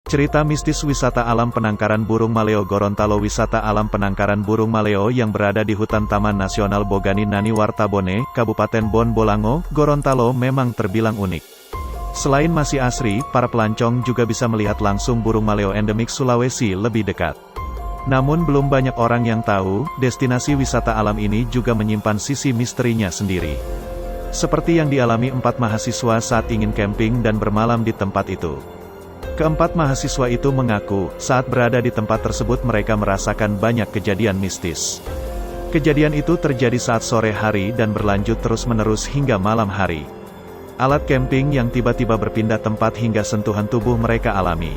Cerita mistis wisata alam penangkaran burung maleo Gorontalo. Wisata alam penangkaran burung maleo yang berada di hutan Taman Nasional Bogani Nani Wartabone, Kabupaten Bon Bolango, Gorontalo memang terbilang unik. Selain masih asri, para pelancong juga bisa melihat langsung burung maleo endemik Sulawesi lebih dekat. Namun belum banyak orang yang tahu, destinasi wisata alam ini juga menyimpan sisi misterinya sendiri. Seperti yang dialami 4 mahasiswa saat ingin camping dan bermalam di tempat itu. Keempat mahasiswa itu mengaku, saat berada di tempat tersebut mereka merasakan banyak kejadian mistis. Kejadian itu terjadi saat sore hari dan berlanjut terus-menerus hingga malam hari. Alat camping yang tiba-tiba berpindah tempat hingga sentuhan tubuh mereka alami.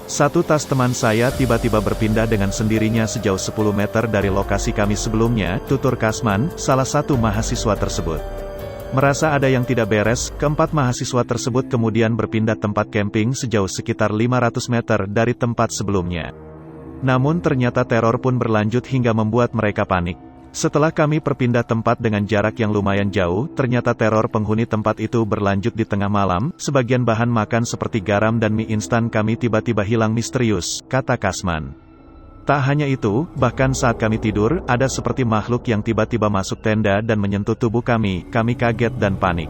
Satu tas teman saya tiba-tiba berpindah dengan sendirinya sejauh 10 meter dari lokasi kami sebelumnya, tutur Kasman, salah satu mahasiswa tersebut. Merasa ada yang tidak beres, keempat mahasiswa tersebut kemudian berpindah tempat camping sejauh sekitar 500 meter dari tempat sebelumnya. Namun ternyata teror pun berlanjut hingga membuat mereka panik. Setelah kami berpindah tempat dengan jarak yang lumayan jauh, ternyata teror penghuni tempat itu berlanjut di tengah malam, sebagian bahan makan seperti garam dan mie instan kami tiba-tiba hilang misterius, kata Kasman. Tak hanya itu, bahkan saat kami tidur, ada seperti makhluk yang tiba-tiba masuk tenda dan menyentuh tubuh kami kaget dan panik.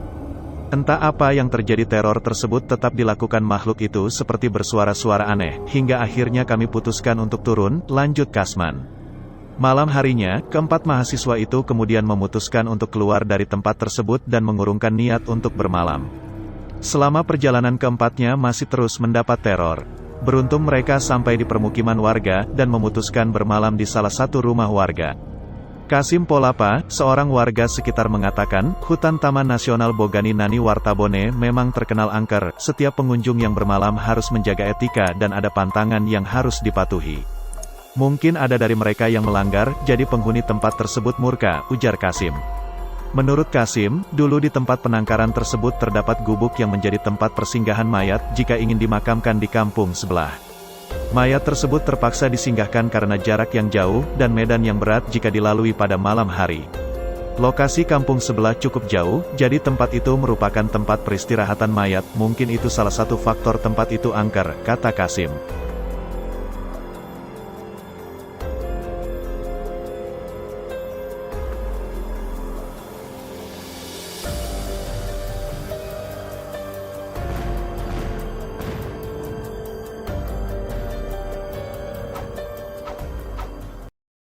Entah apa yang terjadi, teror tersebut tetap dilakukan makhluk itu seperti bersuara-suara aneh, hingga akhirnya kami putuskan untuk turun, lanjut Kasman. Malam harinya, keempat mahasiswa itu kemudian memutuskan untuk keluar dari tempat tersebut dan mengurungkan niat untuk bermalam. Selama perjalanan keempatnya masih terus mendapat teror. Beruntung mereka sampai di permukiman warga, dan memutuskan bermalam di salah satu rumah warga. Kasim Polapa, seorang warga sekitar mengatakan, hutan Taman Nasional Bogani Nani Wartabone memang terkenal angker, setiap pengunjung yang bermalam harus menjaga etika dan ada pantangan yang harus dipatuhi. Mungkin ada dari mereka yang melanggar, jadi penghuni tempat tersebut murka, ujar Kasim. Menurut Kasim, dulu di tempat penangkaran tersebut terdapat gubuk yang menjadi tempat persinggahan mayat jika ingin dimakamkan di kampung sebelah. Mayat tersebut terpaksa disinggahkan karena jarak yang jauh dan medan yang berat jika dilalui pada malam hari. Lokasi kampung sebelah cukup jauh, jadi tempat itu merupakan tempat peristirahatan mayat. Mungkin itu salah satu faktor tempat itu angker, kata Kasim.